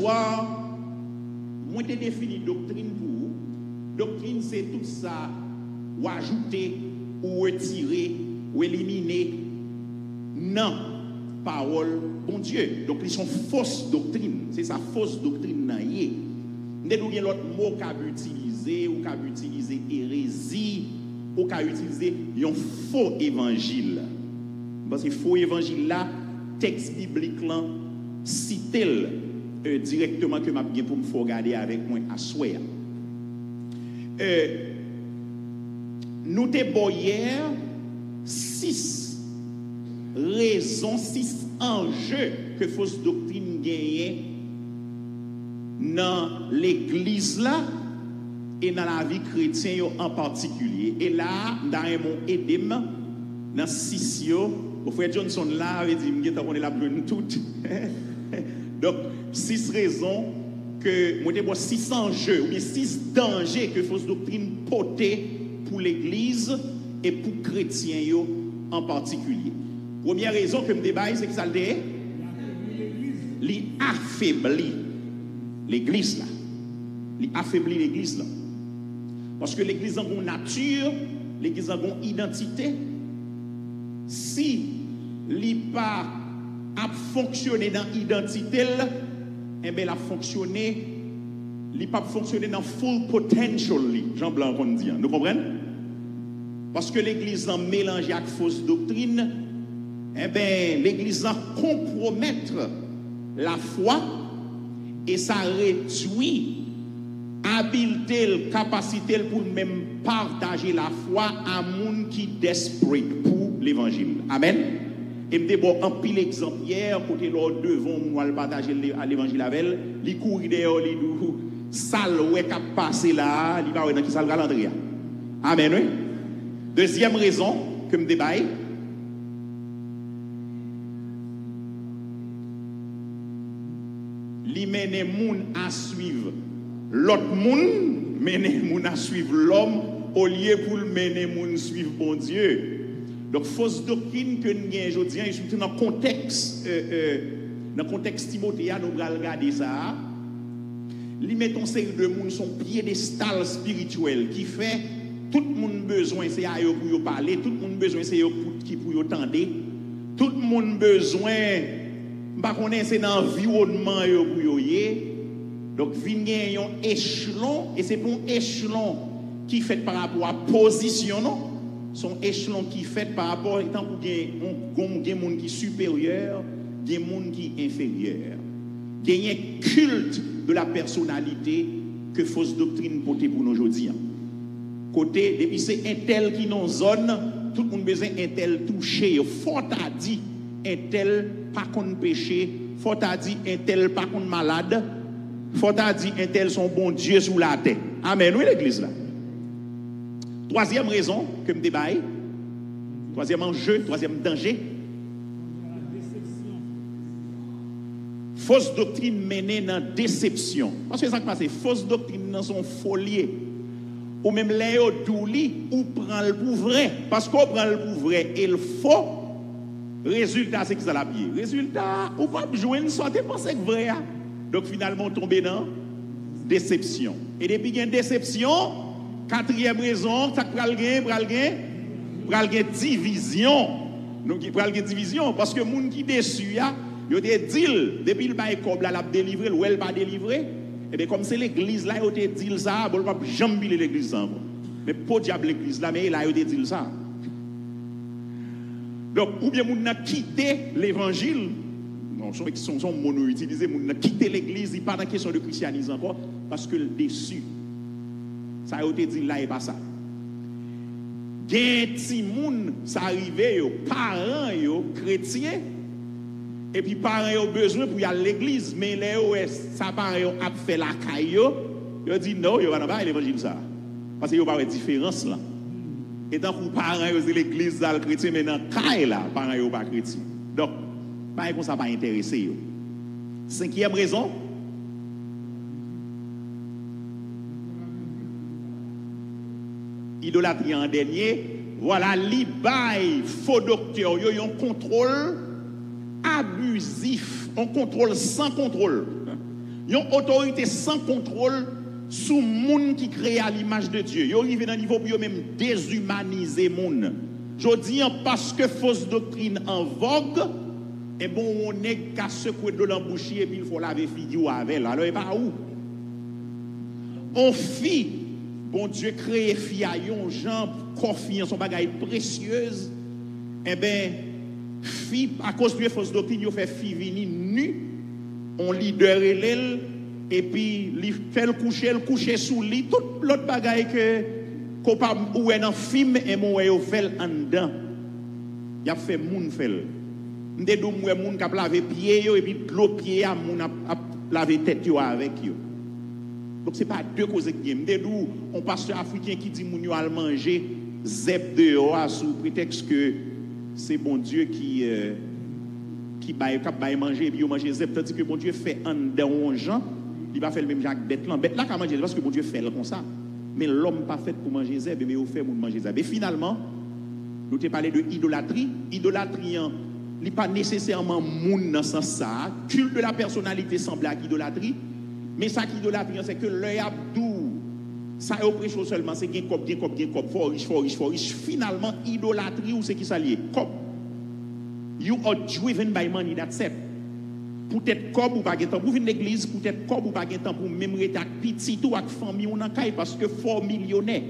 soir, moi te défini doctrine pour vous. Doctrine c'est tout ça ou ajouter ou retirer ou éliminer non parole bon Dieu. Donc ils sont fausses doctrines, c'est ça fausse doctrine nan yé. Nous avons l'autre mot qu'a utiliser ou qu'a utiliser hérésie ou qu'a utiliser un faux évangile. Parce que faux évangile là texte biblique là cite directement que m'a bien pour me faire regarder avec moi à soir. Nous te hier 6 raisons, 6 enjeux que fausse doctrine gagne dans l'église là et dans la vie chrétienne en particulier. Et là, dans un mot edem, dans 6 au frère Johnson là avait dit qu'on est la brune toute. Donc 6 raisons que moi te 6 enjeux ou bien 6 dangers que fausse doctrine porter pour l'église et pour chrétiens en particulier. Première raison que me débat c'est que ça affaiblit l'église là. Il affaiblit l'église là. Parce que l'église a une nature, l'église a une identité. Si il pas a fonctionné dans l'identité, eh bien, il a fonctionné, il pas fonctionné dans full potential, Jean Blanc on dit. Nous comprenons? Parce que l'église a mélangé avec fausse doctrine, eh bien, l'église a compromettre la foi et ça réduit habileté, capacité pour même partager la foi à monde qui desperate pour l'évangile. Amen. Et me bon en pile exemple hier côté là devant moi partager l'évangile avec elle, li courir dehors li dou sale ouais qu'a passé là, li va dans qui sale calendrier. Amen oui. Deuxième raison que me débat li mène moun à suivre l'autre moun, mène moun à suivre l'homme au lieu pour mener moun suivre bon Dieu. Donc fausse doctrine que nous avons aujourd'hui, surtout dans le contexte Timothée, nous allons regarder ça. Li met une série de moun son piédestal spirituel qui fait tout le monde besoin c'est à eux pour parler, tout le monde besoin c'est eux qui pour entendre, tout le monde besoin pas connaître c'est dans environnement yo pour yé. Donc vigner un échelon et c'est pour un échelon qui fait par rapport à position non. Son échelon qui fait par rapport à tant pour des monde qui supérieur, des monde qui inférieur. Gagner culte de la personnalité que fausse doctrine portée pour nous aujourd'hui. Côté depuis c'est un tel qui non zone, tout le monde besoin un tel touché, fort a dit un tel pas contre péché, fort a dit un tel pas contre malade, fort a dit un tel son bon Dieu sous la terre. Amen. Oui l'église là. Troisième raison que me débat, troisième enjeu, troisième danger. Fausse doctrine menée dans déception. Parce que ça qui passe, fausse doctrine dans son folie. Ou même léo douli ou prend le pour vrai. Parce qu'on prend le pour vrai et le faux. Résultat, c'est que ça l'a pied. Résultat, ou pas jouer une sorte penser que vrai. Donc finalement, on tombe dans déception. Et depuis qu'il y a une déception, quatrième raison, ça pral gen division. Donc pral gen division parce que moun qui déçu a, yo te dit depuis le bail comme là l'a délivré ou elle pas délivré. Et bien comme c'est l'église là yo te dit ça, bon pas jamais l'église ça. Mais pas diable l'église là mais là yo te dit ça. Donc ou bien moun n'a quitté l'évangile. Non, son mono utilisé moun n'a quitté l'église, il pas dans question de christianisme encore parce que le déçu. Ça a été dit là et pas ça. Gen ti moun ça arrivé yo parents yo chrétiens et puis parents yo besoin pour y aller à l'église mais les ça parents yo a fait la caille yo dit non yo va pas l'évangile ça parce que yo pas de différence là. Et tant que parents yo c'est l'église là le chrétien mais dans caille là parents yo pas chrétien. Donc pas comme ça pas intéressé yo. Cinquième raison idolâtrie en dernier, voilà, li bay faux docteur, yo yon contrôle abusif, on contrôle sans contrôle. Une autorité sans contrôle sous monde qui crée à l'image de Dieu. Ils arrivent dans un niveau pour même déshumaniser monde. Je dis parce que fausse doctrine en vogue, et bon, on est qu'à secouer de l'embouchure et puis il faut laver figure avec. Alors, il va où? On fit, bon Dieu crée fille à yon, gens, confiance, son bagage précieuse. Eh bien, fille, à cause de fausse doctrine, il fait fille venir nue, on leader et puis il fait le coucher sous lit, tout l'autre bagage que ou est dans film et mon fait en dedans. Il a fait moun fait. M'de dou moun k'ap laver pied yo et puis l'eau pied a moun a laver tête yo avec yo. Donc c'est pas deux causes qui m'de dou on pasteur africain qui dit moun yo al manger zep de yo sous prétexte que c'est bon Dieu qui baille manger et puis yo manger zep tandis que bon Dieu fait en dedans gens, il va faire le même Jacques bête là ka manger parce que bon Dieu fait comme ça. Mais l'homme pas fait pour manger zeb mais il fait pour manger zeb. Et finalement, nous t'ai parlé de idolâtrie. Idolâtrie, il n'est pas nécessairement moun dans ce sens ça. Culte de la personnalité semble à idolâtrie. Mais ça qui idolâtrie, c'est que l'œil abdou, ça est au prêche seulement, c'est gain cop, fort riche. Finalement, idolâtrie, ou c'est qui s'allie? Cop. You are driven by money, that's it. Peut-être comme ou pas de temps pour venir l'église, peut-être comme ou pas de temps pour même rester avec petit ou avec famille ou dans caille parce que fort millionnaire.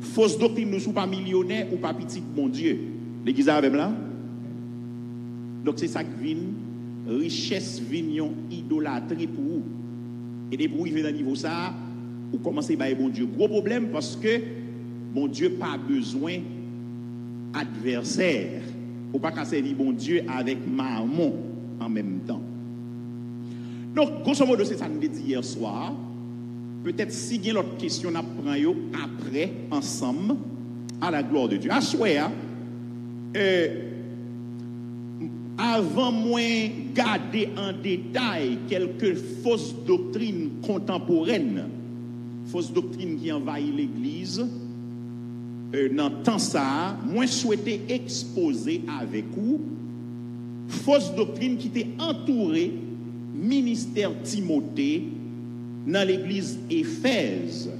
Fausse doctrine nous sommes pas millionnaires ou pas petit bon Dieu. L'église avec là. Donc c'est ça qui vient richesse vient idolâtrie pour vous. Et dès pour arriver dans niveau ça, vous commencez par bon Dieu. Gros problème parce que bon Dieu pas besoin adversaire. Ou pas qu'à servir bon Dieu avec mammon en même temps. Donc, grosso modo, c'est ça que nous dit hier soir. Peut-être si il y a l'autre question, on apprend après, ensemble, à la gloire de Dieu. À souhait, avant moi, garder en détail quelques fausses doctrines contemporaines, fausses doctrines qui envahissent l'Église, dans le temps ça, moi souhaité exposer avec vous fausse doctrine qui était entourée ministère Timothée dans l'église Éphèse.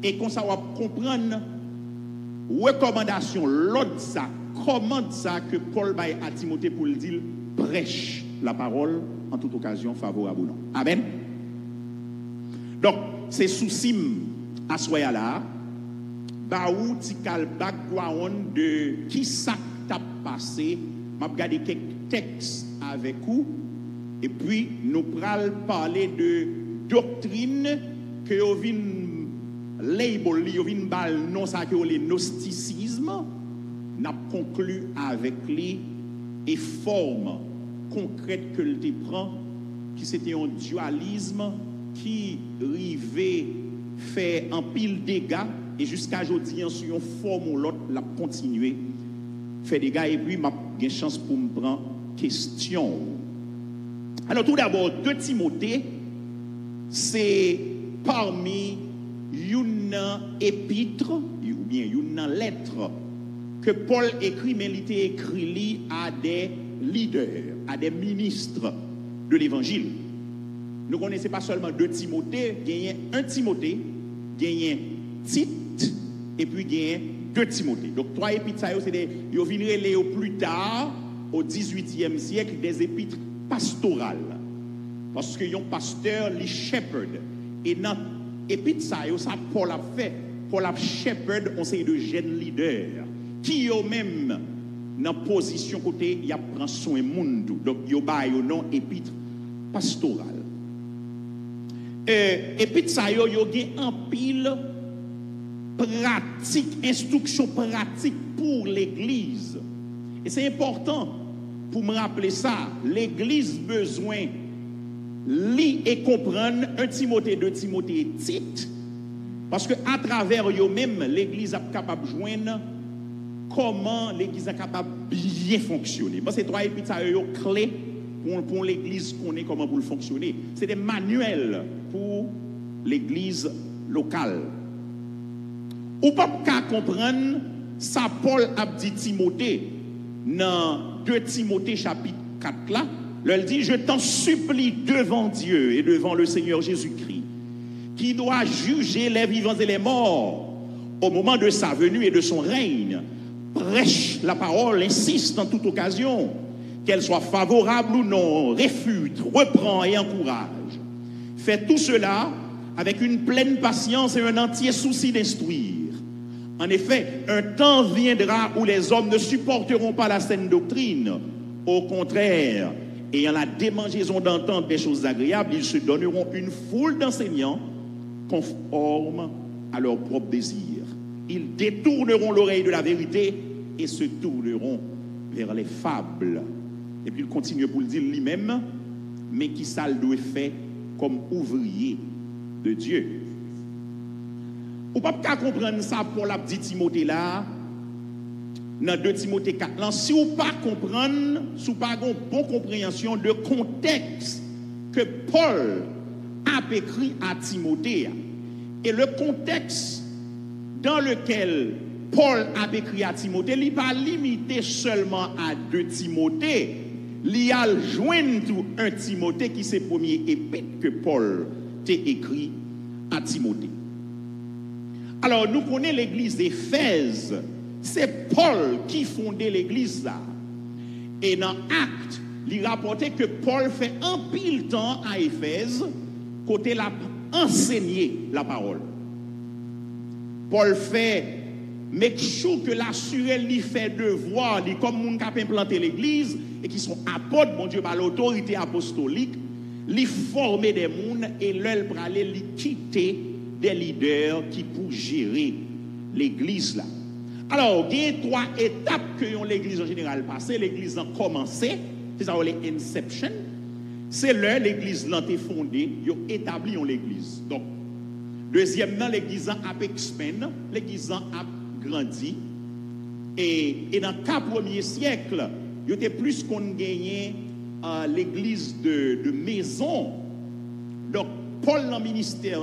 Et qu'on ça va comprendre recommandation l'autre ça commande ça que Paul baille à Timothée pour le dire prêche la parole en toute occasion favorable ou non. Amen. Donc c'est souci à soya là baou tikal background de qui ça t'a passé. Je vais regarder quelques textes avec vous et puis nous allons parler de doctrine que vous venez label, vous venez bal non ça que le gnosticisme n'a conclu avec lui et forme concrète que le prend qui c'était un dualisme qui rivait fait un pile dégâts et jusqu'à aujourd'hui en sur une forme ou l'autre l'a continué fait des gars et puis m'a une chance pour me prendre question. Alors tout d'abord 2 Timothée c'est parmi une épître ou bien une lettre que Paul écrit mais il était écrit à des leaders, à des ministres de l'évangile. Nous ne connaissons pas seulement 2 Timothée, il y a 1 Timothée, il y a Tite et puis il y a 2 Timothée. Donc 3 épîtres, c'est des, ils viendront plus tard, au 18e siècle, des épîtres pastorales. Parce que un pasteur, les shepherd. Et dans l'épître, ça Paul a fait. Paul a shepherd, on sait de jeunes leaders, qui eux-mêmes, dans position côté, ils prennent soin de monde. Donc, ils ont non épître pastorale. Épître, ça ils ont un pile pratique, instruction pratique pour l'Église. Et c'est important pour me rappeler ça. L'Église besoin lire et comprendre 1 Timothée, 2 Timothée et Tite. Parce qu'à travers eux-mêmes, l'Église est capable de joindre comment l'Église est capable de bien fonctionner. Parce que 3 épîtres sont clés pour l'Église connaît comment pour fonctionner. C'est des manuels pour l'Église locale. Ou pas qu'à comprendre ça Paul a dit Timothée dans 2 Timothée chapitre 4 là Elle dit, je t'en supplie devant Dieu et devant le Seigneur Jésus-Christ, qui doit juger les vivants et les morts au moment de sa venue et de son règne. Prêche la parole, insiste en toute occasion, qu'elle soit favorable ou non, réfute, reprend et encourage. Fais tout cela avec une pleine patience et un entier souci d'instruire. En effet, un temps viendra où les hommes ne supporteront pas la saine doctrine. Au contraire, ayant la démangeaison d'entendre des choses agréables, ils se donneront une foule d'enseignants conformes à leurs propres désirs. Ils détourneront l'oreille de la vérité et se tourneront vers les fables. Et puis il continue pour le dire lui-même, mais qui ça le doit faire comme ouvrier de Dieu. Ou pas qu'à comprendre ça pour la petite Timothée là, dans 2 Timothée 4 là, si vous pas comprendre, si vous pas une bonne compréhension de contexte que Paul a écrit à Timothée, et le contexte dans lequel Paul a écrit à Timothée, il n'est pas limité seulement à 2 Timothée, il a joindre un Timothée qui c'est le premier épître que Paul t'a écrit à Timothée. Alors, nous connaissons l'église d'Éphèse. C'est Paul qui fondait l'église là. Et dans Actes, il rapportait que Paul fait un pile temps à Éphèse, côté la enseigner la parole. Paul fait, make sure que l'assuré lui fait devoir, lui comme moun qui a implanté l'église et qui sont apôtres, mon Dieu, par l'autorité apostolique, lui former des mouns et leur pour aller lui quitter des leaders qui pour gérer l'église là. Alors, il y a 3 étapes que l'église en général passé. L'église a commencé, c'est ça les inception. C'est là l'église a été fondée, ils ont établi l'église. Donc, deuxièmement, l'église a expandé, l'église a grandi. Et dans le 4e siècle, il y était plus qu'on gagnait l'église de maison. Donc, Paul dans le ministère,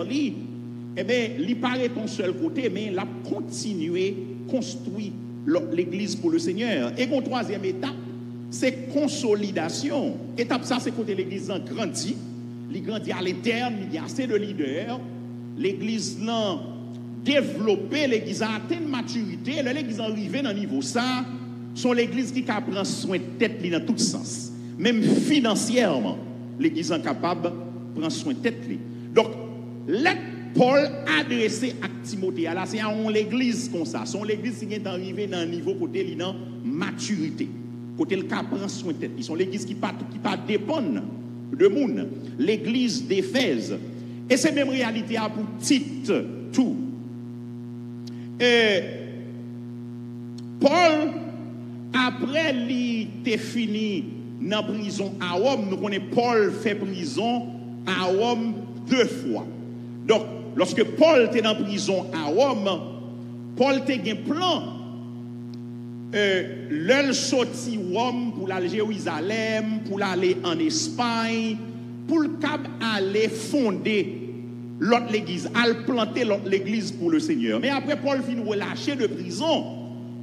eh bien, il paraît ton seul côté, mais il a continué à construire l'église pour le Seigneur. Et la 3e étape, c'est consolidation. Étape ça, c'est côté l'église a grandi. Il grandit à l'interne, il y a assez de leaders. L'église a développé, l'église a atteint une maturité. L'église est arrivée dans le niveau ça, sont l'église qui prend soin de tête dans tout sens. Même financièrement, l'église est capable de prendre soin de tête. Donc, Paul adressé à Timothée, là c'est à l'église comme ça, c'est l'église qui est arrivée dans un niveau côté de maturité, côté le cas prend soin de tête, ils sont l'église qui pas dépendre de monde, l'église d'Éphèse. Et c'est même réalité à pour Tite tout. Et Paul après il était fini dans prison à Rome, nous connaissons Paul fait prison à Rome 2 fois. Donc, lorsque Paul était dans prison à Rome, Paul était un plan. L'œil sorti Rome pour aller à Jérusalem, pour aller en Espagne, pour le cap aller fonder l'autre l'église, aller planter l'autre l'église pour le Seigneur. Mais après, Paul finit relâché de prison,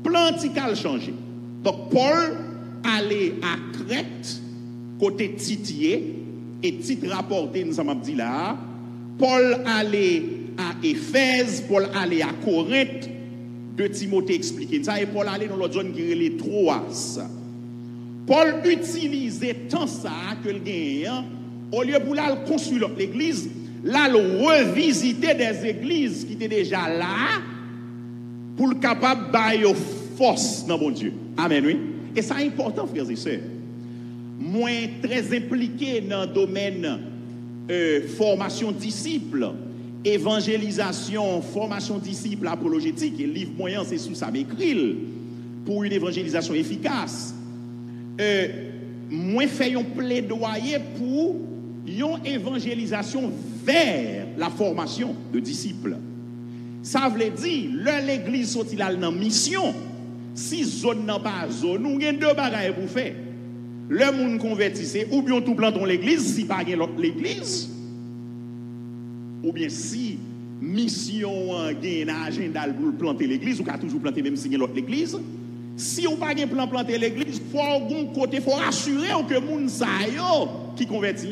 plan a changé. Donc, Paul allait à Crète, côté Titier, et Tite rapporté, nous avons dit là, Paul allait à Éphèse, Paul allait à Corinthe, 2 Timothée expliqué ça, et Paul allait dans l'autre zone qui est les Troas. Paul utilisait tant ça que le gagnant, au lieu pour là construire l'église, là le revisiter des églises qui étaient déjà là, pour le capable de force dans mon Dieu. Amen, oui. Et ça est important, frères et sœurs. Moi, très impliqué dans le domaine formation disciple, évangélisation, formation disciple apologétique, et le livre moyen, c'est sous ça m'écrit, pour une évangélisation efficace. Moi, fait un plaidoyer pour une évangélisation vers la formation de disciples. Ça veut dire, l'église sorti là dans mission, si zone n'a pas zone, nous avons 2 bagages pour faire. Le monde convertissé, ou bien tout plantons l'église, si pas l'autre l'église, ou bien si mission gagne un agenda pour planter l'église, ou qu'à toujours planter même si l'autre l'église, Si on pas un plan planter l'église, faut un côté, faut rassurer que moun sa yo qui converti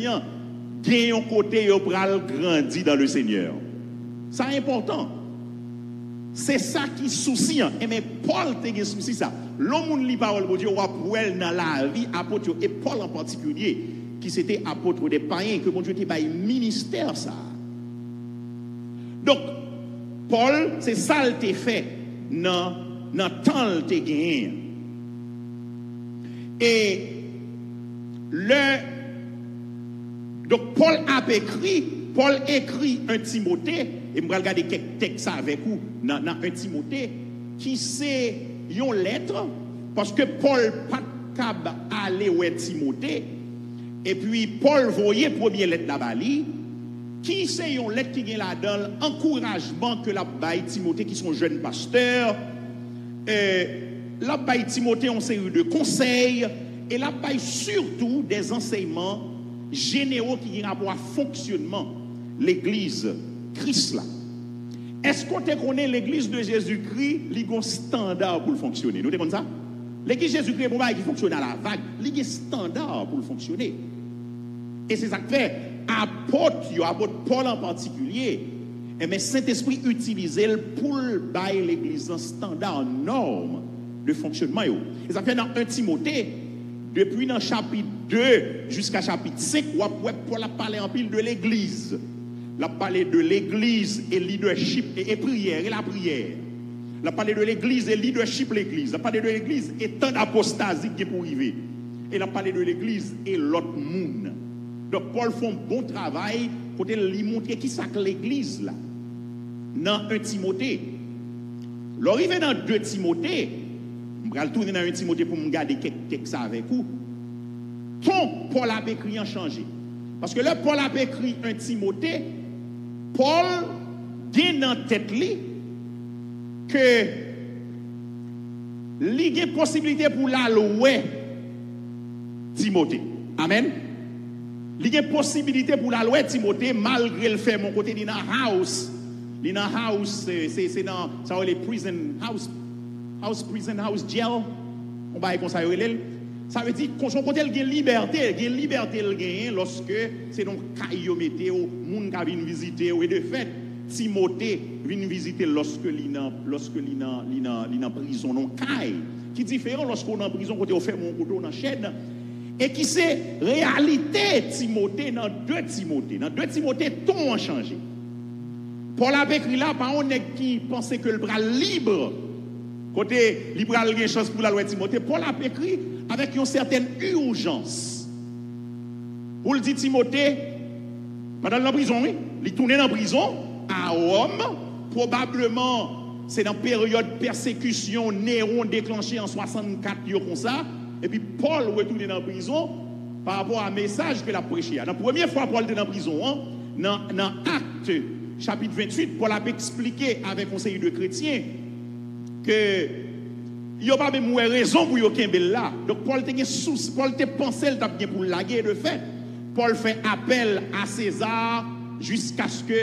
gagne un côté yo pral grandi dans le Seigneur. Ça est important. C'est ça qui soucie. Et mais Paul te gen souci ça. L'homme li parole de Dieu ou après dans la vie apôtre et Paul en particulier qui c'était apôtre des païens que mon Dieu te bail ministère ça. Donc Paul c'est ça le te fait dans temps le te gagné. Et donc Paul écrit un Timothée et je vais regarder quelques textes avec vous dans un Timothée qui c'est une lettre parce que Paul pas capable aller où Timothée et puis Paul voyait première lettre là-bas qui c'est une lettre qui vient là-dedans encouragement que la baille Timothée qui sont jeunes pasteurs la baille Timothée en série de conseils et la baille surtout des enseignements généraux qui ont rapport à fonctionnement l'église Christ là. Est-ce qu'on te connaît l'église de Jésus-Christ, il y a un standard pour fonctionner. Nous te connaissons ça? L'église de Jésus-Christ pour qui fonctionne à la vague, il y a un standard pour fonctionner. Et c'est ça que fait apôtre Paul en particulier, mais Saint-Esprit utilise pour bailler l'église un standard, une norme de fonctionnement. Et ça fait dans 1 Timothée, depuis dans chapitre 2 jusqu'à chapitre 5, Paul a parlé en pile de l'église. Il a parlé de l'église et leadership et prière et la prière. Il a parlé de l'église et leadership l'église. Il a parlé de l'église et tant d'apostasie qui est pour arriver. Et il a parlé de l'église et l'autre monde. Donc Paul fait un bon travail pour lui montrer qui c'est que l'église là. Dans 1 Timothée. L'arrivée dans 2 Timothée, je vais tourner dans 1 Timothée pour me garder quelques textes avec vous. Ton Paul a écrit en changé. Parce que là, Paul a écrit 1 Timothée, Paul dit dans tête que il y a une possibilité pour la louer Timothée. Amen. Il y a une possibilité pour la louer Timothée malgré le fait mon côté dans house. Dans house c'est dans ça les prison house jail. On va comme ça ça veut dire qu'on côté il y a liberté lorsque c'est donc caillou météo monde qui vient visiter et de fait Timothée vient visiter lorsque il en prison non caille qui différent lorsqu'on est en prison côté on fait mon couteau dans chaîne et qui c'est réalité Timothée dans 2 Timothée tout a changé. Paul a écrit là par on qui pensait que le bras libre côté libre a une chance pour la loi Timothée. Paul a écrit avec une certaine urgence. Pour le dire Timothée, pendant la prison, oui, il tournait dans la prison à Rome, probablement c'est dans la période de persécution, Néron déclenché en 64, comme ça, et puis Paul retourné dans la prison par rapport à un message qu'il a prêché. La première fois Paul était dans la prison, dans Actes chapitre 28, Paul a expliqué avec un conseil de chrétiens que il n'y a pas même raison pour y là. Donc Paul te pensé bien pour laguer de fait. Paul fait appel à César jusqu'à ce que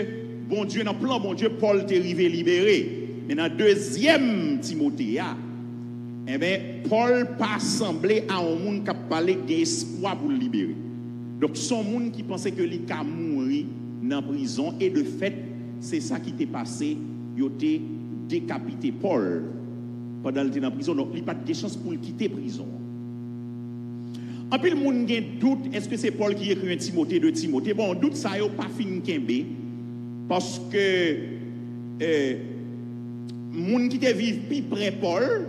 bon Dieu dans le plan bon Dieu Paul t'est arrivé libéré. Mais dans 2 Timothée, Paul pas semblé à un monde qui a parlé d'espoir pour le libérer. Donc son monde qui pensait que il a mourir dans la prison et de fait c'est ça qui t'est passé, il a décapité Paul pendant qu'il était dans la prison, donc il n'a pas de chance pour quitter la prison. En plus, le monde a un doute, est-ce que c'est Paul qui écrit un Timothée de Timothée? Bon, doute ça n'a pas fini Kembe, parce que les gens qui vivent plus près Paul,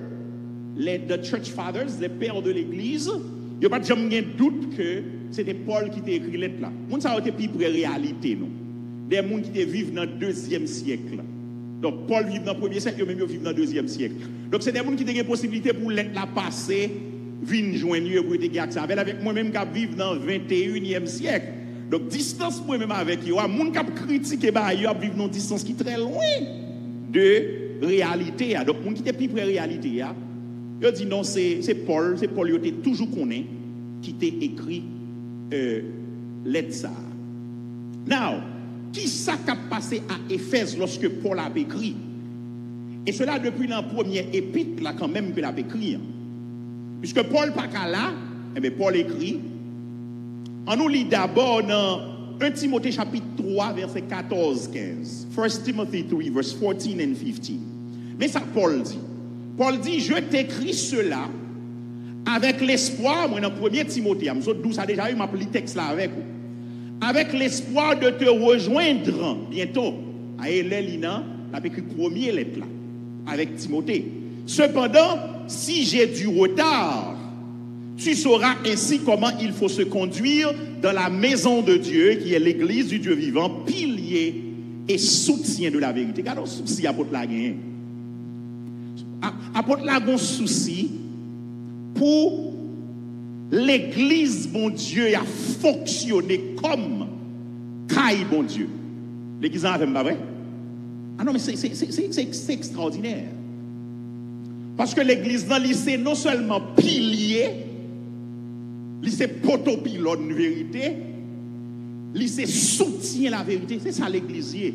les the Church Fathers, les pères de l'Église, il n'y a pas de doute que c'était Paul qui t'a écrit lettre là. Les gens ça a été plus près réalité, non? Des gens qui vivent dans le 2e siècle. Donc, Paul vit dans le 1er siècle, même vivent dans le 2e siècle. Donc, c'est des gens qui ont une possibilité pour l'être la passer, venir joindre pour être avec ça. Avec moi-même qui vivent dans le 21e siècle. Donc, distance moi-même avec eux. Les gens qui critiquent, ils vivent dans une distance qui est très loin de réalité. Donc, les gens qui sont plus près de la réalité, ils disent non, c'est Paul qui était toujours connu, qui t'a écrit lettre ça. Now, qui ça qui a passé à Éphèse lorsque Paul a écrit? Et cela depuis la première épître, là, quand même, que l'a écrit. Puisque Paul pas là, eh bien, Paul écrit. On nous lit d'abord dans 1 Timothée chapitre 3, verset 14-15. 1 Timothy 3, verse 14 and 15. Mais ça, Paul dit. Paul dit, je t'écris cela avec l'espoir, moi dans 1 Timothée, d'où ça déjà eu, m'a pris le texte là avec vous. Avec l'espoir de te rejoindre bientôt. À Elelina, la écrit premier lettre là, avec Timothée. Cependant, si j'ai du retard, tu sauras ainsi comment il faut se conduire dans la maison de Dieu, qui est l'église du Dieu vivant, pilier et soutien de la vérité. Regardez le souci apôtre la gagne. Apôtre la gagne souci pour l'église, bon Dieu, a fonctionné comme caille, bon Dieu. L'église en avait pas vrai? Ah non, mais c'est extraordinaire. Parce que l'église dans lycée non seulement pilier, lycée potopilote une vérité, lycée soutient la vérité. C'est ça l'église. Et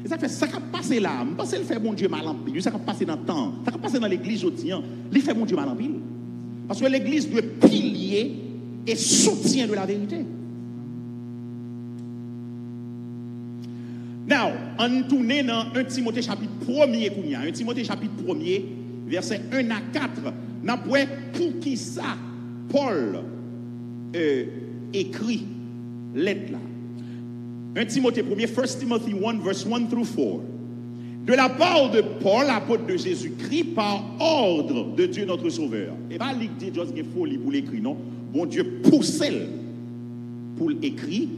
ça fait ça qui passe là. Je pense qu'il fait mon Dieu mal en pile. Ça qui passe dans le temps. Ça qui passe dans l'église aujourd'hui. Il fait mon Dieu mal en pile. Parce que l'église doit pilier et soutient de la vérité. Now, on tourne dans 1 Timothée chapitre 1er. 1 Timothée chapitre 1er, versets 1 à 4. Pour qui ça, Paul écrit lettre là. 1 Timothée 1er, 1 Timothy 1, verse 1 through 4. De la part de Paul, apôtre de Jésus-Christ, par ordre de Dieu notre Sauveur. Et pas l'idée de Dieu folie pour l'écrit, non. Bon Dieu pousse pour l'écrit.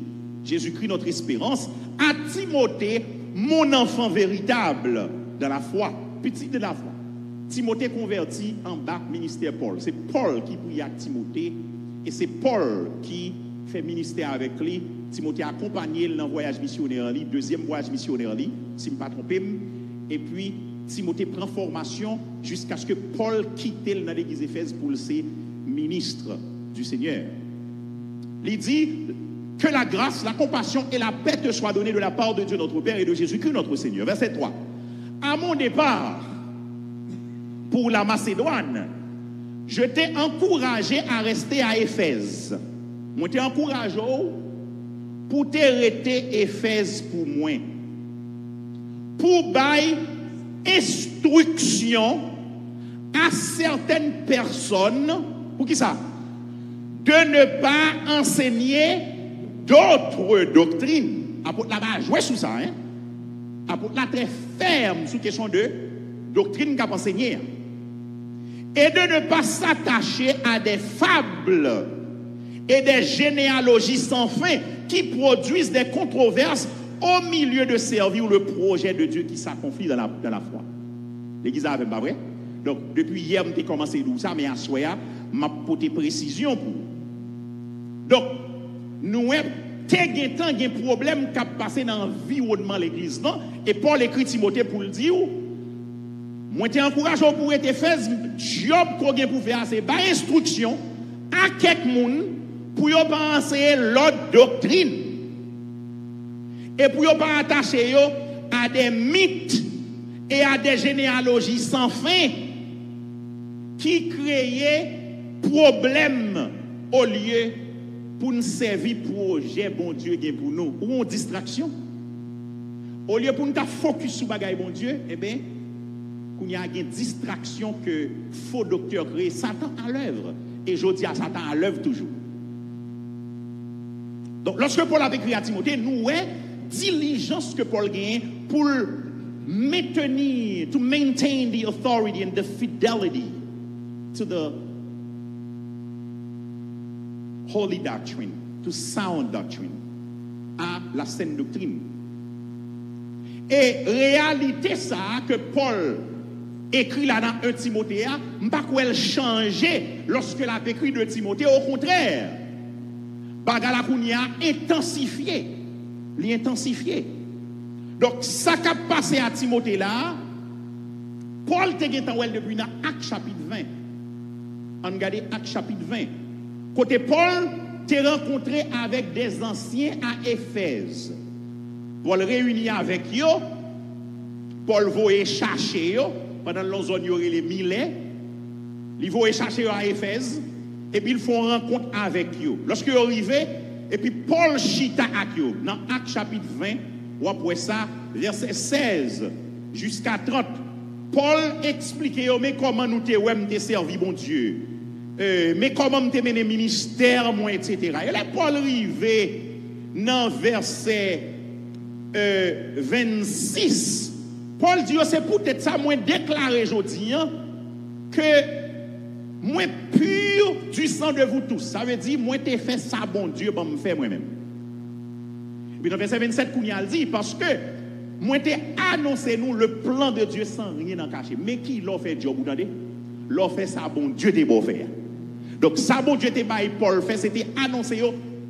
Jésus-Christ, notre espérance, à Timothée, mon enfant véritable dans la foi, petit de la foi. Timothée converti en bas, ministère Paul. C'est Paul qui prie à Timothée et c'est Paul qui fait ministère avec lui. Timothée a accompagné dans le voyage missionnaire, deuxième voyage missionnaire, si je ne me trompe pas. Et puis, Timothée prend formation jusqu'à ce que Paul quitte dans l'église d'Éphèse pour ser ministre du Seigneur. Il dit que la grâce, la compassion et la paix te soient données de la part de Dieu notre Père et de Jésus-Christ notre Seigneur. Verset 3. À mon départ pour la Macédoine, je t'ai encouragé à rester à Éphèse. Moi, t'ai encouragé pour te rester Éphèse pour moi. Pour bailler instruction à certaines personnes, pour qui ça? De ne pas enseigner d'autres doctrines. Apôtre là-bas, jouer sous ça, hein? Apôtre là très ferme sur question de doctrine qu'a enseigné. Et de ne pas s'attacher à des fables et des généalogies sans fin qui produisent des controverses au milieu de servir le projet de Dieu qui s'accomplit dans la foi. L'église avait pas vrai? Donc, depuis hier, je commencé tout ça, mais à soir, m'a porté précision pour. Donc, nous avons un problème qui a passé dans l'environnement de l'église. Et Paul écrit Timothée pour le dire. Moi, je t'encourage pour être fait, job qu'on a pour faire, c'est par instruction à quelqu'un pour ne pas enseigner l'autre doctrine. Et pour ne pas attacher à des mythes et à des généalogies sans fin qui créaient problème au lieu pour nous servir projet bon Dieu pour nous ou en distraction. Au lieu pour nous focus sur bagaille bon Dieu, eh bien, il y a une distraction que faux docteur crée, Satan à l'œuvre. Et je dis à Satan à l'œuvre toujours. Donc, lorsque Paul a écrit à Timothée, nous avons diligence que Paul gagne pour maintenir, to maintain the authority and the fidelity to the holy doctrine, to sound doctrine, à la saine doctrine. Et réalité ça que Paul écrit là dans 1 Timothée, je ne sais pas qu'elle changer lorsque l'a écrit de Timothée, au contraire. Bagala Kounia intensifié. L'intensifié. Donc, ça qui a passé à Timothée là, Paul te dit depuis dans Actes chapitre 20. On regarde Actes chapitre 20. Côté Paul, t'es rencontré avec des anciens à Éphèse. Paul réunit avec eux. Paul voyait chercher eux. pendant la zone, il y aurait les Milais. Ils vont chercher à Éphèse. Et puis ils font rencontre avec eux. Lorsque ils arrivent, et puis Paul chita avec eux. Dans Actes chapitre 20, ou après ça, verset 16 jusqu'à 30. Paul explique mais comment nous te servi, bon Dieu. Mais comment nous te mené ministère, moi, etc. Et là, Paul arrive dans verset 26. Paul dit, c'est peut-être ça, moi, déclaré aujourd'hui, que moi pur du sang de vous tous. Ça veut dire, moi, t'ai fait ça, bon Dieu, pour me faire moi-même. Et puis dans verset 27, qu'on y a dit, parce que moi, t'ai annoncé nous le plan de Dieu sans rien en cacher. Mais qui l'a fait, Dieu, vous entendez? L'a fait ça, bon Dieu, t'es beau faire. Donc, ça, bon Dieu, t'es bail Paul fait, c'était annoncer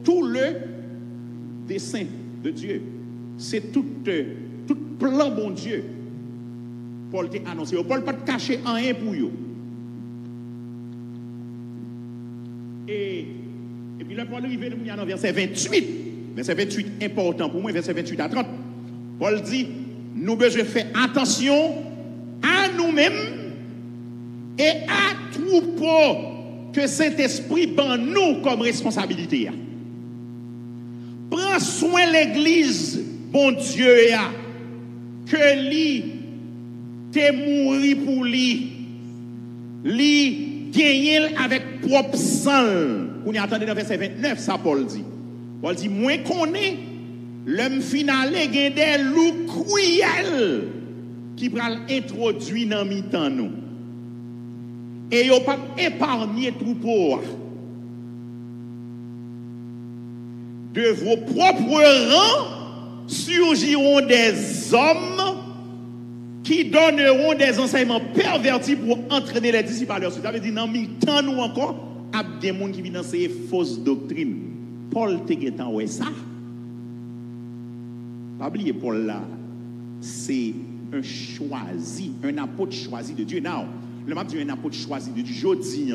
tout le dessein de Dieu. C'est tout plan, bon Dieu. Paul t'a annoncé. Paul pas te cacher en un pour eux. Et puis là, Paul arrive dans verset 28. Verset 28, important pour moi, verset 28 à 30. Paul dit, nous devons faire attention à nous-mêmes et à troupeau que Saint-Esprit ban nous comme responsabilité. Prends soin de l'Église, bon Dieu, que lui t'es mouru pour lui gagner avec propre sang. On y attendait dans verset 29, ça Paul dit. Paul dit, moi connais l'homme final gagne des loups cruels qui pral introduit dans mi-temps nous. Et yo pas épargner troupeau. De vos propres rangs surgiront des hommes qui donneront des enseignements pervertis pour entraîner les disciples à leur suite. Ça veut dire, dans mi-temps nous encore, il y a des gens qui viennent enseigner fausses doctrines. Paul te getan ouais ça. Pas oublier Paul là, c'est un choisi, un apôtre choisi de Dieu. Now, le m'a dit un apôtre choisi de Dieu. Je dis,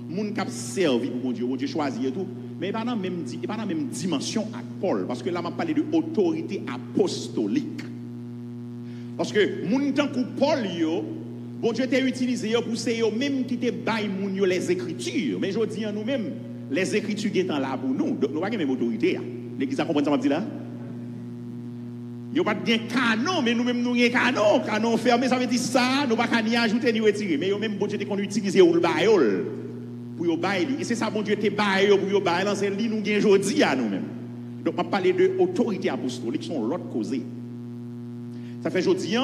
moun k'ap servi pour mon Dieu choisi et tout, mais il pas dans la même dimension avec Paul, parce que là m'a parlé de autorité apostolique. Parce que moun tant que Paul yo, bon Dieu t'a utilisé pour c'est eux même qui te bail moun yo les écritures, mais je dis à nous-mêmes les écritures qui sont là pour nous. Donc nous pas même autorité. L'église a compris ça m'a dit là. Yo pas de canon mais nous-mêmes nous un canon fermé ça veut dire ça, nous pas ni ajouter ni retirer, mais yo même bon Dieu qu'on utilise ou le bail pour yo bail et c'est ça bon Dieu te bail pour yo bail c'est li nous gain jodi à nous-mêmes. Donc on parler de autorité apostolique sont l'autre causé. Ça fait jodi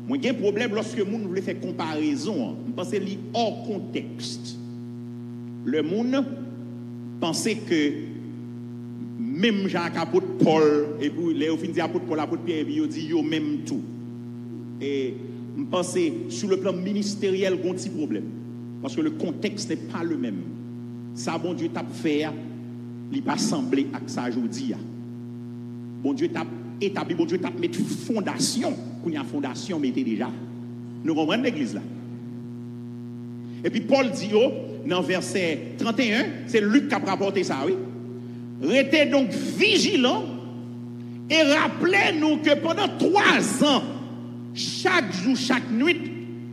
moi j'ai un problème lorsque moun voulait faire comparaison, je pense li hors contexte. Le monde pensait que même Jacques apôtre Paul et puis les fin dit apôtre Paul apôtre Pierre il dit yo même tout. Et je pensais sur le plan ministériel un petit problème parce que le contexte n'est pas le même. Ça bon Dieu t'a fait il pas semblé à ça aujourd'hui. Bon Dieu t'a établi, bon Dieu t'a mis fondation, qu'on y a fondation mettez déjà. Nous comprenons l'église là. Et puis Paul dit dans verset 31, c'est Luc qui a rapporté ça, oui. Restez donc vigilants et rappelez-nous que pendant 3 ans, chaque jour, chaque nuit,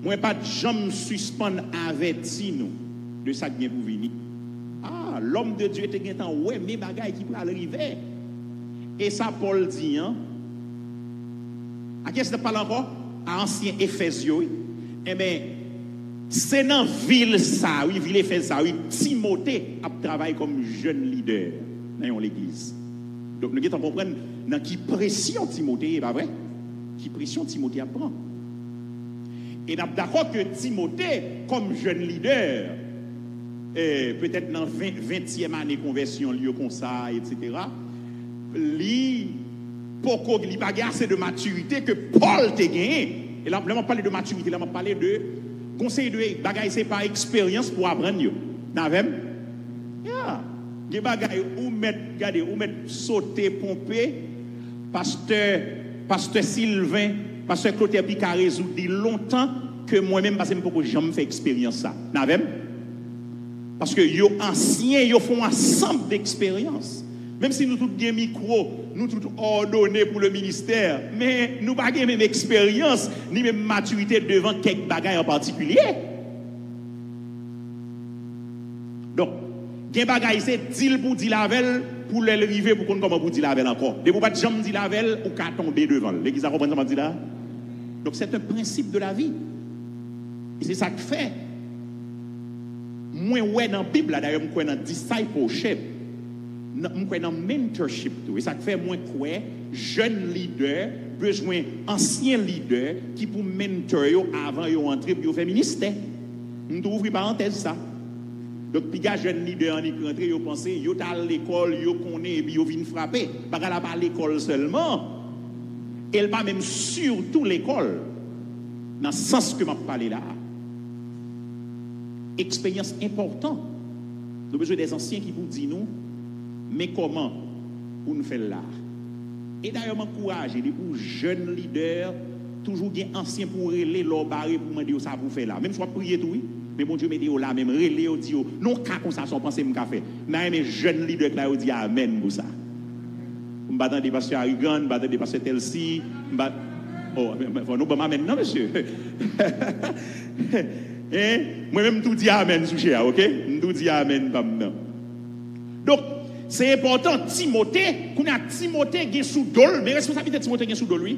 moi pas de jamais suspendre averti nous de ça qui vient pour venir. Ah, l'homme de Dieu était en ouais, mais bagaille qui peut arriver. Et ça, Paul dit, à qui est-ce que parle encore? À ancien Éphésieux. Eh bien, c'est dans la ville ça, oui, ville Éphèse ça, oui, Timothée a travaillé comme jeune leader dans l'église. Donc, nous devons comprendre dans qui pression Timothée, pas vrai? Qui pression Timothée apprend. Et nous sommes d'accord que Timothée, comme jeune leader, peut-être dans 20e année conversion, lieu comme ça, etc., il n'a pas assez de maturité que Paul t'a gagné. Et là, on ne parle de maturité, là, on parle de conseil de bagaille, c'est pas expérience pour apprendre. N'avez-vous? Des bagailles ou mettre sauter, pomper, pasteur Sylvain, pasteur Clotaire Picarezou dit longtemps que moi-même, parce que je n'ai jamais fait expérience ça. N'avez-vous? Parce que yo anciens, yo font ensemble d'expériences. Même si nous tous avons micro, nous tous ordonnés pour le ministère, mais nous n'avons pas même expérience, ni même maturité devant quelques bagages en particulier. Donc, il y a des bagages, c'est dire pour dire la veille, pour l'arriver, pour qu'on comment pour dire la veille encore. De vous pas jamais dire la veille, ou qu'à tomber devant. L'église a compris ce que je dis là? Donc, c'est un principe de la vie. Et c'est ça que fait. Moi, ouais, dans la Bible, d'ailleurs, moi, dans discipleship, moi, dans mentorship, et ça fait moi, quoi, jeunes leaders, besoin anciens leaders qui pour mentor avant de entrer pour faire ministère. Nous ouvrons parenthèse ça. Donc, puis les jeunes leaders en rentré, ils pensent, ils sont à l'école, ils connaissent, et puis ils viennent frapper. Parce qu'elle n'a pas l'école seulement, elle n'a pas même surtout l'école, dans le sens que je parle là. Expérience importante. Nous avons besoin des anciens qui vous disent nous, mais comment pour nous faire là. Et d'ailleurs, je m'encourage, pour jeunes leaders, toujours des anciens pour relayer leur barré pour me dire ça pour faire là. Même si je prie tout, oui, mais mon Dieu me dit là, même relayer, dit non, comme ça, sans penser, je faire. Mais mes jeunes leaders là, dit amen pour ça. Je vais attendre des pasteurs Arigan, je vais attendre des pasteurs Telsi, oh, nous pas maintenant, monsieur. Moi-même, tout dit amen, souché, ok? Tout dit amen, pas maintenant. Donc, c'est important, Timothée, qu'on a Timothée qui est sous dol, mais responsabilité de Timothée qui est sous dol, lui,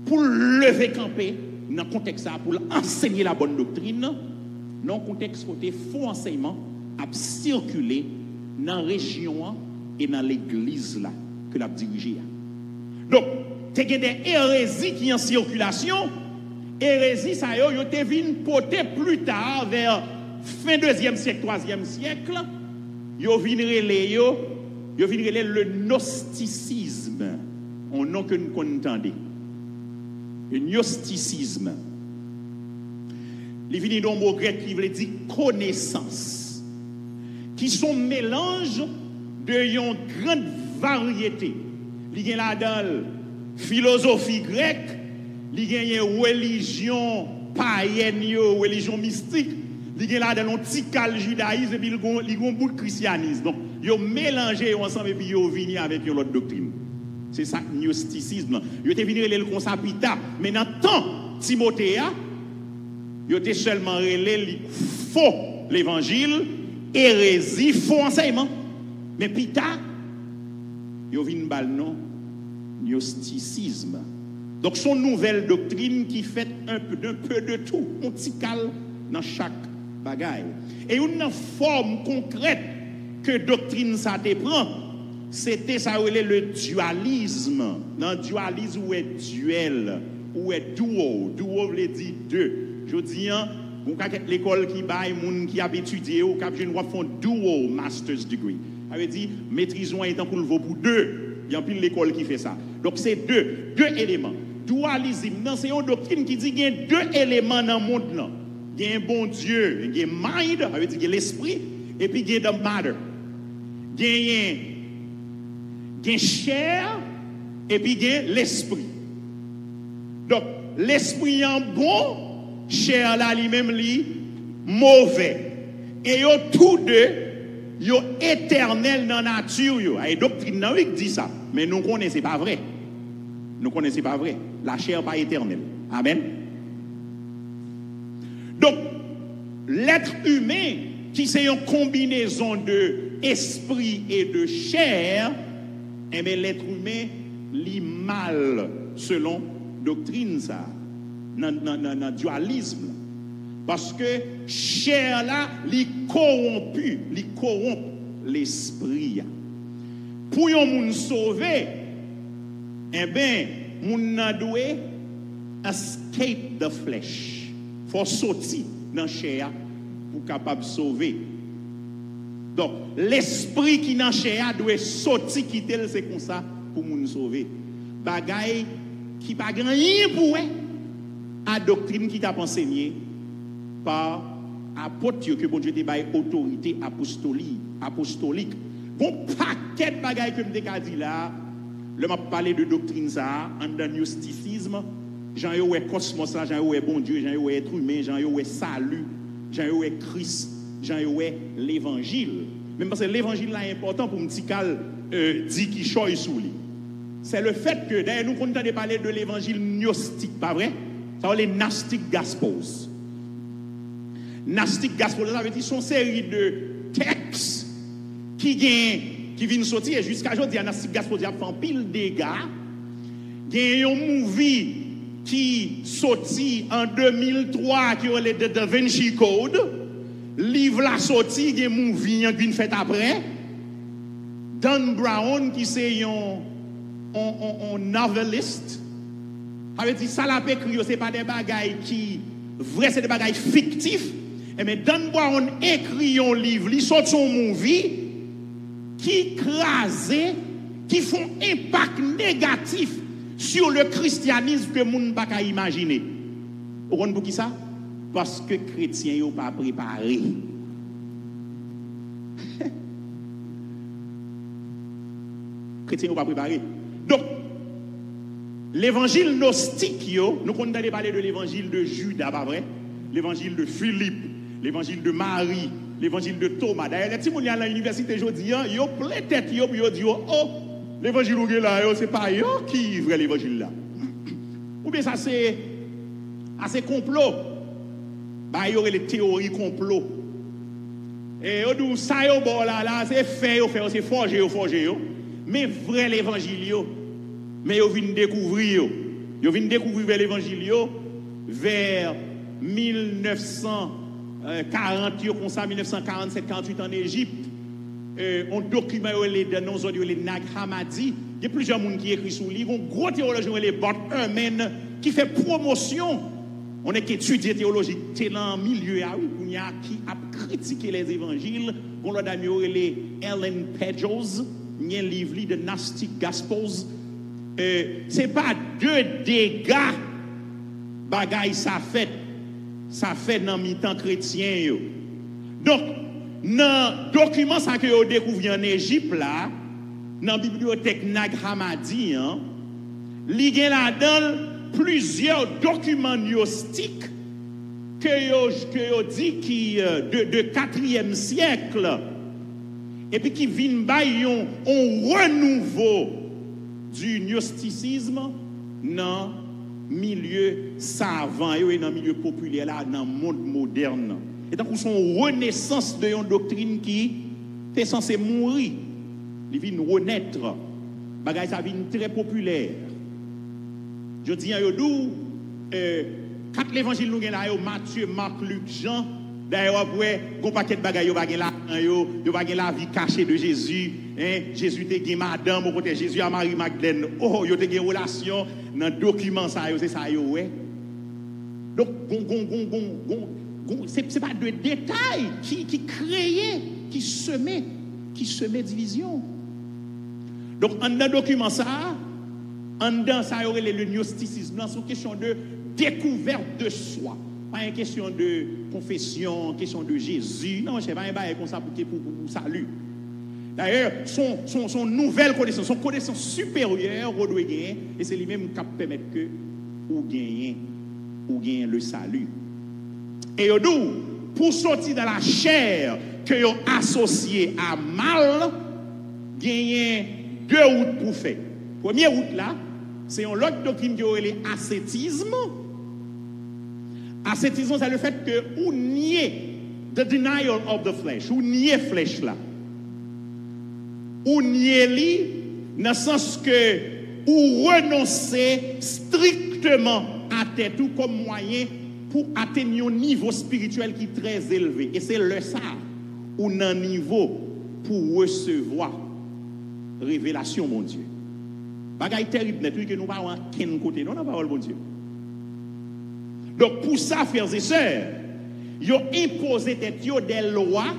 pour lever camper dans le contexte ça, pour enseigner la bonne doctrine, dans le contexte côté faux enseignement, à circuler dans la région et dans l'église là, que l'a dirigé. Donc, tu as des hérésies qui sont en circulation. Hérésie, ça y est, te venu porter plus tard, vers fin 2e siècle, 3e siècle, yo venu relayer le gnosticisme, un nom que nous entendons. Le gnosticisme. Il vient d'un mot grec qui veut dire connaissance, qui sont mélange de une grande variété. Il y a là-dedans philosophie grecque, il y a une religion païenne, une religion mystique, il y a là-dedans un petit judaïsme et puis il y a un bout de christianisme. Donc, ils ont mélangé ensemble et puis ils ont venu avec une autre doctrine. C'est ça, le gnosticisme. Ils ont venu le consapita. Mais dans le temps, Timothée, ils ont seulement relé faux l'évangile, hérésie, faux enseignement. Mais plus tard, ils ont venu non gnosticisme. Donc, son nouvelle doctrine qui fait un peu de tout, un petit calme dans chaque bagaille. Et une forme concrète que doctrine ça te prend, c'était ça le dualisme. Dans le dualisme, où est duel, où est duo. Duo veut dire deux. Je dis, l'école qui baille, les gens qui a étudié, ou qui a fait duo master's degree. Ça veut dire, maîtrisons un temps pour le vaut pour deux. Il y a une l'école qui fait ça. Donc, c'est deux éléments. Dualisme, c'est une doctrine qui dit qu'il y a deux éléments dans le monde. Il y a un bon Dieu, il y a mind, ça veut dire qu'il y a l'esprit, et puis il y a the matter. Il y a chair, et puis il y a l'esprit. Donc, l'esprit est bon, chair là lui-même lui mauvais. Et yo tous deux, yo éternel dans la nature. Et doctrine dit ça, mais nous connaissons pas vrai. Nous connaissons pas vrai. La chair n'est pas éternelle. Amen. Donc, l'être humain, qui c'est une combinaison de esprit et de chair, eh bien, l'être humain lit mal selon doctrine ça, dans le dualisme. Parce que chair là, li corrompt l'esprit. Pour un monde sauvé, eh bien, moun nan doué escape the flesh. Faut sortir dans chair pour capable sauver. Donc, l'esprit qui dans chair doit sortir quitter c'est comme ça pour moun sauver. Bagay qui pas grand rien pour à doctrine qui t'a enseigné par apôtre que bon Dieu te bail autorité apostolique. Bon paquet de bagay que me dit là. Le m'a parlé de doctrine ça, en dans gnosticisme, Jean yo est cosmos là, Jean yo est bon Dieu, Jean yo est être humain, Jean yo est salut, Jean yo est Christ, Jean yo est l'évangile. Même parce que l'évangile là est important pour un petit cal dit qui choisit sous lui. C'est le fait que, d'ailleurs, nous comptons parler de l'évangile gnostique, pas vrai? Ça va les Gnostic Gospels. Gnostic Gospels, ça veut dire sont une série de textes qui viennent sortir, et jusqu'à aujourd'hui, Gnostic Gospels a fait un pile de dégâts. Il y a un movie qui sorti en 2003 qui est le Da Vinci Code. Livre la sorti, il y a un movie qui est fait après. Dan Brown qui c'est un noveliste. Avec dit ça la écrit, c'est pas des bagailles qui vrai, c'est des bagailles fictifs. Mais Dan Brown écrit un livre, il sort son movie qui crase, qui font impact négatif sur le christianisme que moun pas ka imaginer. Vous comprenez pour qui ça? Parce que chrétiens n'ont pas préparé. Chrétiens n'ont pas préparé. Donc, l'évangile gnostique, nous comptons parler de l'évangile de Judas, pas vrai? L'évangile de Philippe, l'évangile de Marie, l'évangile de Thomas. D'ailleurs, les petits gens à l'université aujourd'hui, ils ont plein de tête, ils ont dit, oh, l'évangile là, c'est pas eux qui vrai l'évangile là. Ou bien ça c'est assez complot. Bah, il y aurait les théories complot. Et on dit ça bon là c'est fait, c'est forgé. Mais vrai l'évangile mais ils viennent découvrir l'évangile vers 1940 comme ça 1947-48 en Égypte. On document les Nag Hammadi. Il y a plusieurs monde qui écrit sur lui. Un gros théologien les Bart Ehrman qui fait promotion. On est étudié théologique, c'est dans le milieu qui a critiqué les évangiles. On l'a donné les Ellen Pedros, il y a un livre de Gnostic Gospels. C'est pas deux dégâts bagaille ça fait dans le temps chrétien. Donc dans le document que vous découvert en Égypte, là, dans la bibliothèque Nag Hammadi, il y a là-dedans plusieurs documents gnostiques que dit qui de 4e siècle et puis qui viennent un renouveau du gnosticisme dans le milieu savant et dans le milieu populaire là, dans le monde moderne. Et donc, c'est une renaissance de une doctrine qui est censée mourir. Il vient renaître. Bagay ça vient très populaire. Je dis à Yodou, 4 évangiles nous avons Matthieu, Marc, Luc, Jean. D'ailleurs, après, un paquet de bagailles, il va la vie cachée de Jésus. Jésus te gen madame, au côté Jésus à Marie Magdalene. Oh, il y a une relation dans le document, c'est ça, ouais. Donc, ce n'est pas de détails qui créaient, qui semaient division. Donc, en un document ça, en dedans ça y aurait le gnosticisme, c'est une question de découverte de soi. Pas une question de confession, question de Jésus. Non, je ne sais pas un bail comme ça pour salut. D'ailleurs, son nouvelle connaissance, son connaissance supérieure, on doit gagner, et c'est lui-même qui permet que ou gagne le salut. Et pour sortir de la chair que vous associez à mal, gagner 2 routes pour faire. Première route là, c'est une autre doctrine qui est l'ascétisme. Ascétisme, c'est le fait que vous niez the denial of the flesh, ou niez flesh là. Ou niez li, dans le sens que vous renoncez strictement à tête tout comme moyen pour atteindre un niveau spirituel qui est très élevé. Et c'est le ça, ou un niveau pour recevoir révélation, mon Dieu. Bagaille terrible, net, que nous parlons à quel côté, non, la parole, mon Dieu. Donc, pour ça, frères et sœurs, ils ont imposé des lois,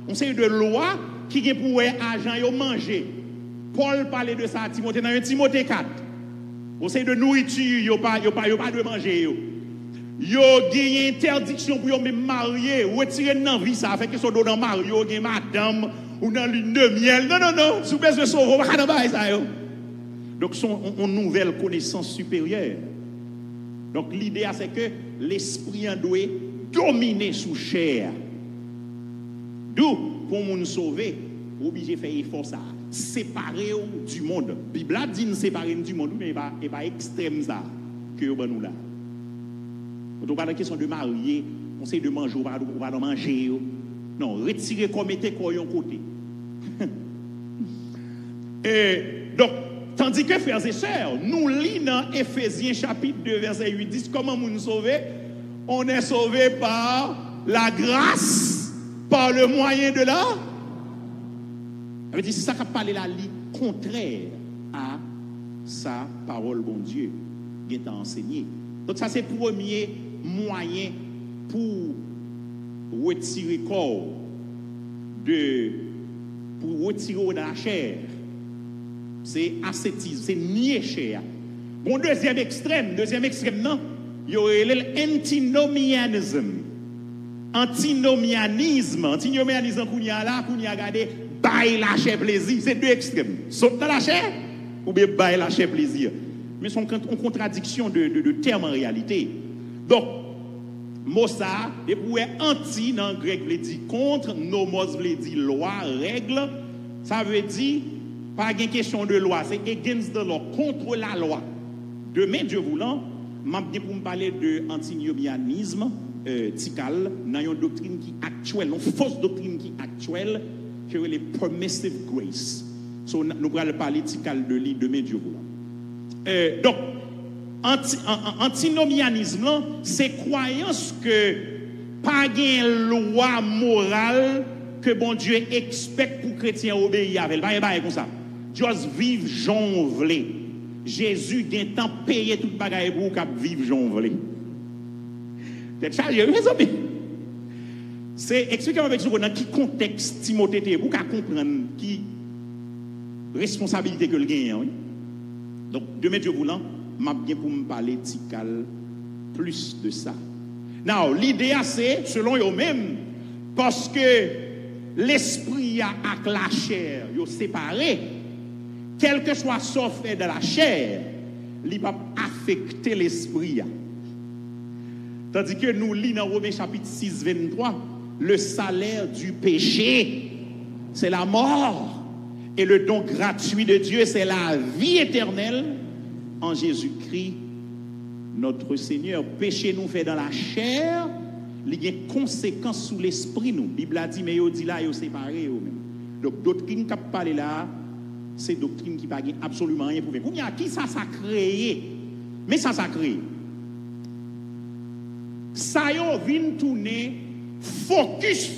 on sait de lois qui ont pour agent, ils ont mangé. Paul parlait de ça à Timothée, dans Timothée 4. On sait de nourriture, ils n'ont pas de manger. Ils ont gagné interdiction pour eux marier, retirer dans la vie, ça fait qu'ils sont dans marier, ils ont madame, ou dans l'une de miel. Non, sous besoin de sauver, on va pas ça. Donc, sont une nouvelle connaissance supérieure. Donc, l'idée, c'est que l'esprit en doit dominer sous chair. D'où, pour nous sauver, obligé de faire effort ça, séparer du monde. La Bible dit nous séparer du monde, mais il pas extrême ça que nous avons là. On pas la question de marier, on sait de manger, on va manger. Non, retirer comme était quoi un côté. Et donc, tandis que frères et sœurs, nous lisons dans Éphésiens chapitre 2 verset 8 10 comment nous sauver? On est sauvé par la grâce, par le moyen de la. Ça veut dire c'est ça qu'a parlé la lit contraire à sa parole bon Dieu qui est enseigné. Donc ça c'est le premier moyen pour retirer corps pour retirer de la chair. C'est ascétisme, c'est nier chair. Bon, deuxième extrême, non, il y aurait l'antinomianisme. Antinomianisme qu'on y a là, qu'on y a regardé, bail la chair plaisir. C'est deux extrêmes. Saute dans la chair ou bien bail la chair plaisir. Mais c'est en contradiction de termes en réalité. Donc, mot ça, et pour anti dans le grec veut dire contre, nomos veut dire loi, règle, ça veut dire pas une question de loi, c'est against the law, contre la loi. Demain, Dieu voulant, je vais pour me parler de antinomianisme tical, dans une doctrine qui est actuelle, une fausse doctrine qui est actuelle, qui est les permissive grace. So, nous allons parler tical de lui demain, Dieu voulant. Donc, antinomianisme, c'est croyance que pas de loi morale que bon Dieu expecte pour chrétiens obéir avec. Pas comme ça. Juste vivre j'en vle. Jésus a temps payé toute bagaille pour vivre j'en vle. C'est chargé, mes amis. C'est expliquez-moi avec vous dans quel contexte Timothée était pour comprendre qui responsabilité que le gagne. Donc demain Dieu voulant m'a bien pour me parler tical plus de ça. Now, l'idée c'est selon eux-mêmes parce que l'esprit avec la chair yo séparé, quel que soit ce fait de la chair, il va affecter l'esprit. Tandis que nous lisons dans Romains chapitre 6 23, le salaire du péché c'est la mort et le don gratuit de Dieu c'est la vie éternelle en Jésus-Christ, notre Seigneur. Péché nous fait dans la chair, il y a des conséquences sur l'esprit nous. La Bible a dit, mais il dit là, il séparé. Donc, doctrine qui a parlé là, c'est doctrine qui n'a absolument rien prouvé. Pour qui ça créé? Mais ça créé. Ça y vient tourner focus,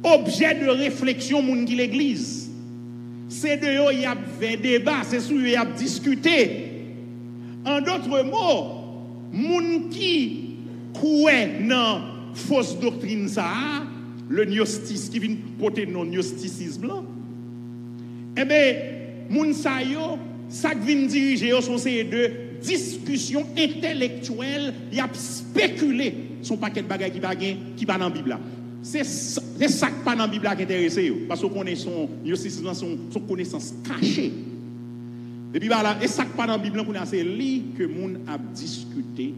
objet de réflexion, moun qui l'église. C'est de eux, il y a un débat, c'est sur eux, il y a discuté. En d'autres mots, moun qui croit dans fausse doctrine ça, le gnostisme qui vient porter non gnosticisme là, eh bien, moun sa yo, ça qui vient diriger son série de discussion intellectuelle, il a spéculé son paquet de bagages qui va dans la Bible là. C'est ça qui pas dans la Bible qui intéresse parce qu'on connaît son gnosticisme, son connaissance cachée. Et puis voilà, et ça qui pas dans la Bible c'est lui que moun a discuté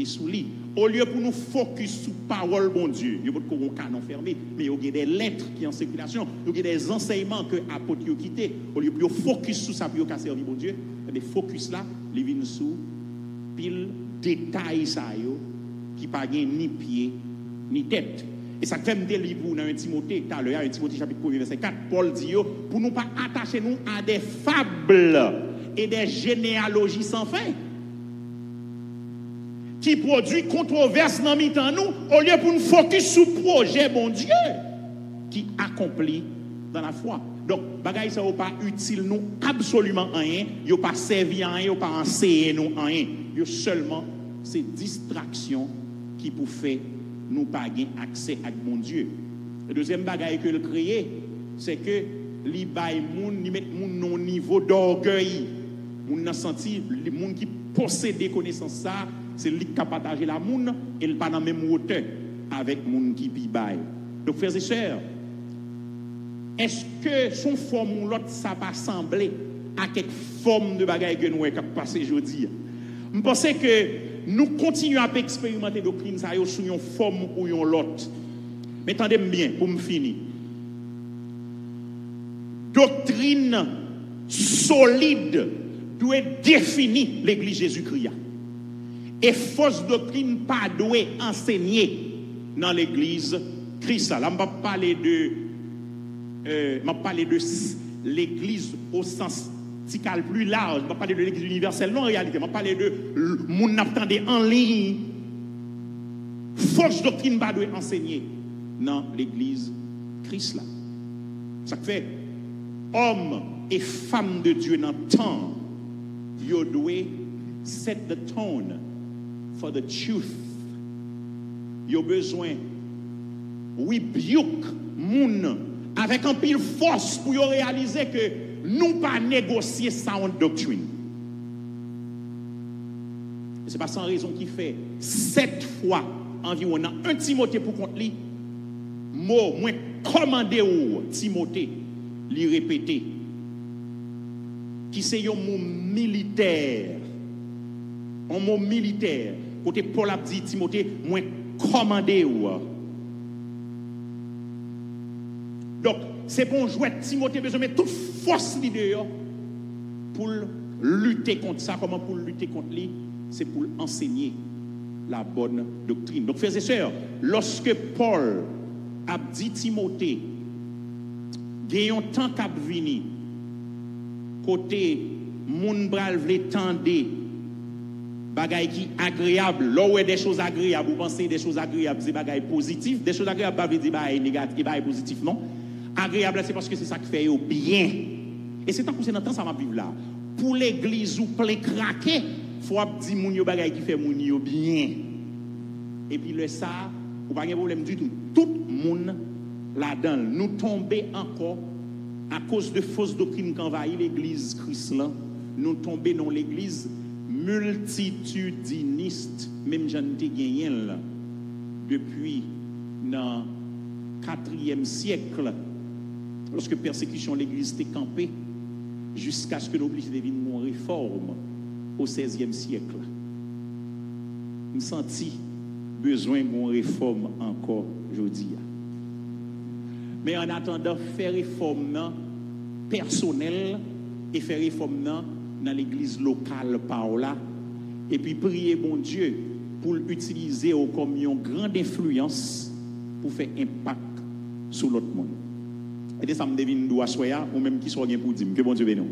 sur lui. Au lieu pour nous focus sur parole bon Dieu, il y a un canon fermé, mais il y a des lettres qui sont en circulation, il y a des enseignements que apôtres ont quittés. Au lieu pour focus sur ça pour servir bon Dieu, mais focus là, il vient sur pile détail ça yo qui pas ni pied ni tête. Et ça fait me livre dans 1 Timothée, tout à l'heure, 1 Timothée chapitre 1 verset 4, Paul dit pour nous pas attacher nous à des fables et des généalogies sans fin qui produit controverse dans mi-temps nous, au lieu pour nous focus sur le projet bon Dieu qui accomplit dans la foi. Donc, bagaille ça n'est pas utile nous absolument rien, il n'est pas servi à rien, il n'est pas enseigné nous rien. Il seulement c'est distraction qui pour faire nous pas accès à mon Dieu. Le deuxième bagaille que le créer, c'est que li bay moun ni met moun non niveau d'orgueil. Moun nan senti les moun qui possède des connaissances ça, c'est lui qui a partagé la moun et il pas dans même hauteur avec moun qui pi bay. Donc frères et sœurs, est-ce que son forme ou l'autre ça va sembler à quelque forme de bagaille que nous avons passé aujourd'hui? Je pense que nous continuons à expérimenter doctrine ça sur une forme ou une l'autre. Mais attendez bien pour me finir. doctrine solide doit définir l'église Jésus-Christ. Et fausse doctrine pas doit enseigner dans l'église Christ. Là, je vais parler de l'église au sens plus large. Je ne vais pas parler de l'église universelle, non, en réalité. Je vais parler de mon attendait en ligne. Fausse doctrine pas doit enseigner dans l'église Christ. Là. Ça fait hommes et femmes de Dieu dans le temps, you doivent set the tone for the truth. Yo besoin rebuke moun avec un pile force pour réaliser que nous pas négocier sound doctrine. C'est pas sans raison qui fait 7 fois environ dans 1 Timothée pour compte li mot moins commandé ou Timothée li répéter qui c'est un mot militaire. Un mot militaire. Côté Paul a dit Timothée, moins commandé ou. Donc, c'est bon jouer Timothée besoin de toute force l'idée pour lutter contre ça. Comment pour lutter contre lui? C'est pour enseigner la bonne doctrine. Donc, frères et sœurs, lorsque Paul a dit Timothée, gagnons temps qu'a vini, côté moun bral vle tande bagay qui agréable, là où des choses agréables, vous pensez des choses agréables, c'est bagay positif, des choses agréables pas veut dire bagay négatif, bagay positif non. Agréable c'est parce que c'est ça qui fait au bien. Et c'est tant que c'est dans temps ça m'a vivre là. Pour l'église ou plein craquer, faut dire moun yo bagay qui fait moun yo bien. Et puis le ça, ou pas de problème du tout. Tout moun là-dedans, nous tomber encore à cause de fausses doctrines qui envahissent l'église Christ là, nous tomber dans l'église multitudiniste, même j'en ai gagné là, depuis le 4e siècle, lorsque persécution l'église était campée, jusqu'à ce que l'église devienne une réforme au 16e siècle. Nous senti besoin d'une réforme encore aujourd'hui. Mais en attendant, faire réforme personnelle et faire réforme dans l'église locale par là, et puis prier bon Dieu pour l'utiliser comme une grande influence pour faire impact sur l'autre monde. Et ça me devine doit soya ou même qui soit bien pour dire que bon Dieu bénisse.